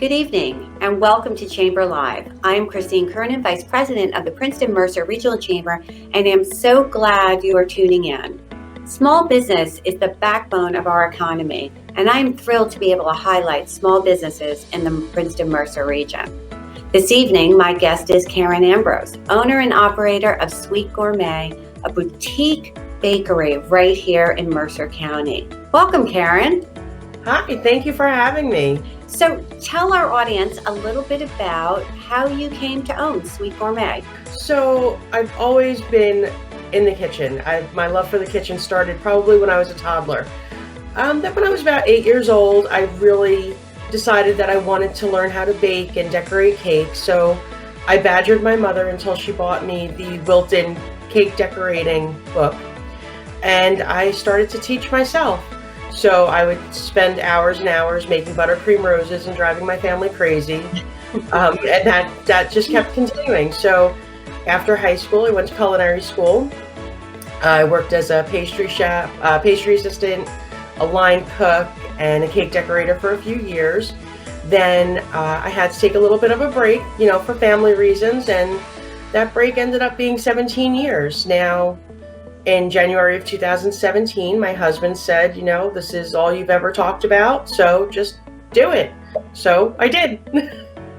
Good evening and welcome to Chamber Live. I am Christine Kernan, Vice President of the Princeton-Mercer Regional Chamber, and am so glad you are tuning in. Small business is the backbone of our economy, and I am thrilled to be able to highlight small businesses in the Princeton-Mercer region. This evening, my guest is Karen Ambrose, owner and operator of Sweet Gourmet, a boutique bakery right here in Mercer County. Welcome, Karen. Hi, thank you for having me. So tell our audience a little bit about how you came to own Sweet Gourmet. So I've always been in the kitchen. My love for the kitchen started probably when I was a toddler. Then when I was about 8 years old, I really decided that I wanted to learn how to bake and decorate cakes. So I badgered my mother until she bought me the Wilton cake decorating book. And I started to teach myself. So I would spend hours and hours making buttercream roses and driving my family crazy. And that just kept continuing. So after high school, I went to culinary school. I worked as a pastry chef, pastry assistant, a line cook, and a cake decorator for a few years. Then I had to take a little bit of a break, for family reasons. And that break ended up being 17 years. Now, in January of 2017, my husband said, this is all you've ever talked about, so just do it. So I did.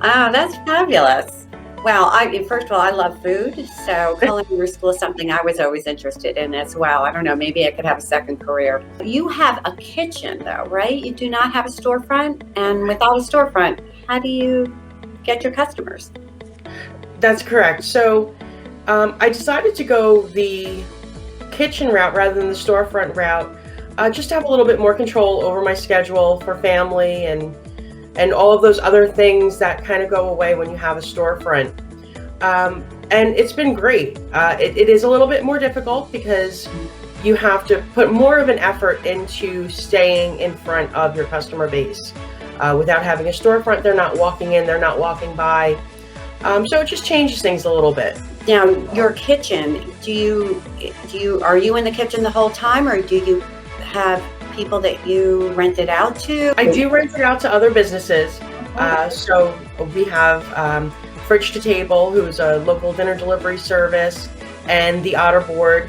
Oh, that's fabulous. Well, first of all, I love food, so culinary school is something I was always interested in as well. I don't know, maybe I could have a second career. You have a kitchen though, right? You do not have a storefront, and without a storefront, how do you get your customers? That's correct. So I decided to go the kitchen route rather than the storefront route, just to have a little bit more control over my schedule for family and all of those other things that kind of go away when you have a storefront. And it's been great. It is a little bit more difficult because you have to put more of an effort into staying in front of your customer base. Without having a storefront, they're not walking in, they're not walking by. So it just changes things a little bit. Now, your kitchen, are you in the kitchen the whole time, or do you have people that you rent it out to? I do rent it out to other businesses. So we have Fridge to Table, who's a local dinner delivery service, and the Otter Board.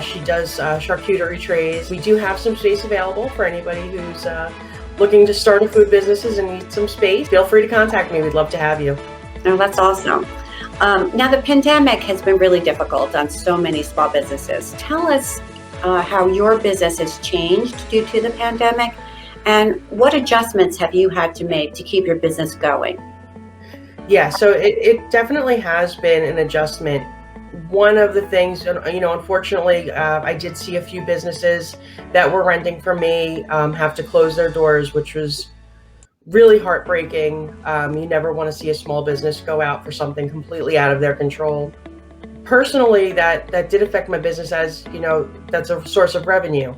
She does charcuterie trays. We do have some space available for anybody who's looking to start a food businesses and need some space. Feel free to contact me. We'd love to have you. Oh, that's awesome. Now, the pandemic has been really difficult on so many small businesses. Tell us how your business has changed due to the pandemic, and what adjustments have you had to make to keep your business going? Yeah, so it definitely has been an adjustment. One of the things, unfortunately, I did see a few businesses that were renting from me have to close their doors, which was really heartbreaking. You never want to see a small business go out for something completely out of their control. Personally, that did affect my business, as that's a source of revenue.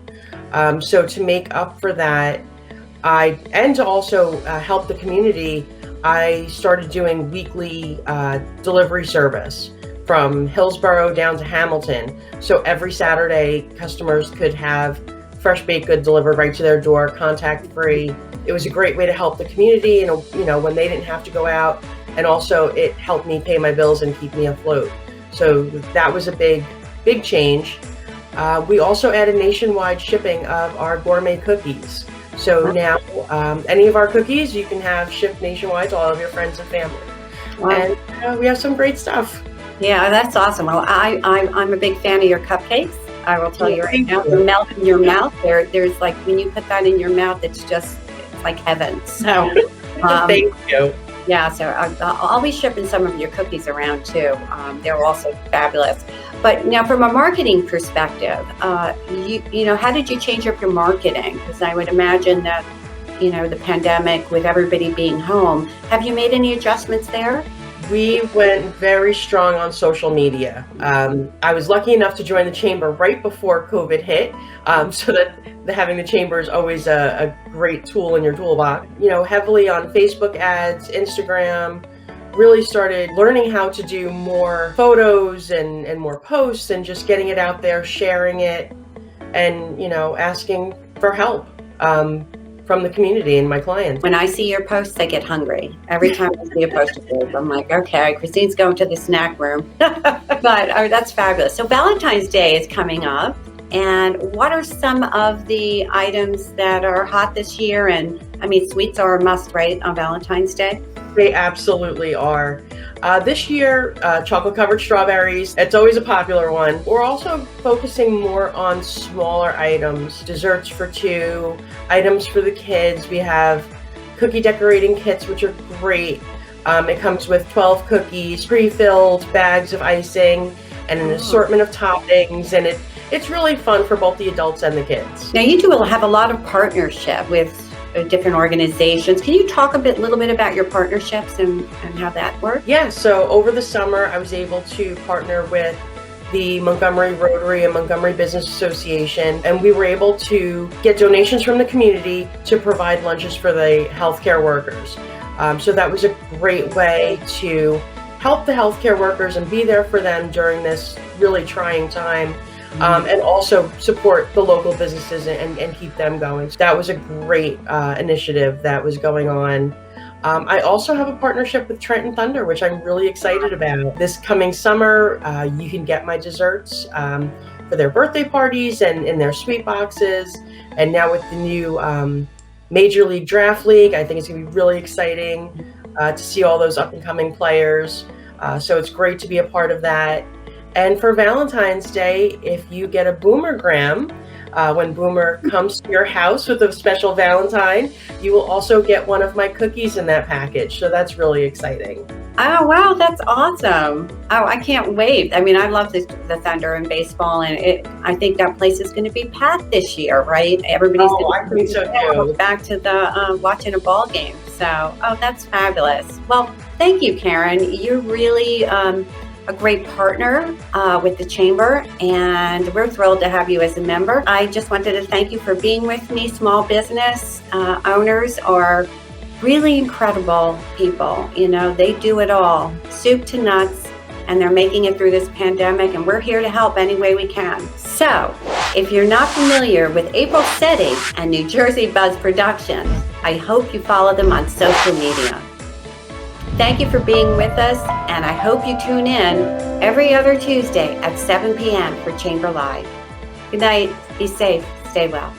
So to make up for that, and to also help the community, I started doing weekly delivery service from Hillsborough down to Hamilton. So every Saturday, customers could have fresh baked good delivered right to their door, contact-free. It was a great way to help the community, and when they didn't have to go out, and also it helped me pay my bills and keep me afloat. So that was a big change. We also added nationwide shipping of our gourmet cookies. So now any of our cookies you can have shipped nationwide to all of your friends and family. Wow. And we have some great stuff. Yeah, that's awesome. Well, I'm a big fan of your cupcakes. I will tell you right now, they melt in your mouth. There's like, when you put that in your mouth, it's like heaven. So thank you. Yeah, so I'll be shipping some of your cookies around too. They're also fabulous. But now, from a marketing perspective, how did you change up your marketing? Because I would imagine that, the pandemic, with everybody being home, have you made any adjustments there? We went very strong on social media. I was lucky enough to join the chamber right before COVID hit, so that having the chamber is always a great tool in your toolbox. Heavily on Facebook ads, Instagram, really started learning how to do more photos and more posts, and just getting it out there, sharing it, and asking for help from the community and my clients. When I see your posts, I get hungry. Every time I see a post of yours, I'm like, okay, Christine's going to the snack room. But that's fabulous. So Valentine's Day is coming up. And what are some of the items that are hot this year? And I mean, sweets are a must, right, on Valentine's Day? They absolutely are. This year, chocolate covered strawberries, it's always a popular one. We're also focusing more on smaller items, desserts for two, items for the kids. We have cookie decorating kits, which are great. It comes with 12 cookies, pre-filled bags of icing, and an assortment of toppings, and it's really fun for both the adults and the kids. Now, you do have a lot of partnership with different organizations. Can you talk little bit about your partnerships and how that works? Yeah, so over the summer, I was able to partner with the Montgomery Rotary and Montgomery Business Association, and we were able to get donations from the community to provide lunches for the healthcare workers. So that was a great way to help the healthcare workers and be there for them during this really trying time. And also support the local businesses and keep them going. So that was a great initiative that was going on. I also have a partnership with Trenton Thunder, which I'm really excited about. This coming summer, you can get my desserts for their birthday parties and in their sweet boxes. And now with the new Major League Draft League, I think it's going to be really exciting to see all those up and coming players. So it's great to be a part of that. And for Valentine's Day, if you get a Boomergram, when Boomer comes to your house with a special Valentine, you will also get one of my cookies in that package. So that's really exciting. Oh, wow, that's awesome. Oh, I can't wait. I mean, I love the Thunder and baseball, and I think that place is going to be packed this year, right? Everybody's I think so too. Back to the watching a ball game. So, that's fabulous. Well, thank you, Karen. You're really a great partner with the Chamber, and we're thrilled to have you as a member. I just wanted to thank you for being with me. Small business owners are really incredible people. You know, they do it all, soup to nuts, and they're making it through this pandemic, and we're here to help any way we can. So, if you're not familiar with April City and New Jersey Buzz Productions, I hope you follow them on social media. Thank you for being with us, and I hope you tune in every other Tuesday at 7 p.m. for Chamber Live. Good night, be safe, stay well.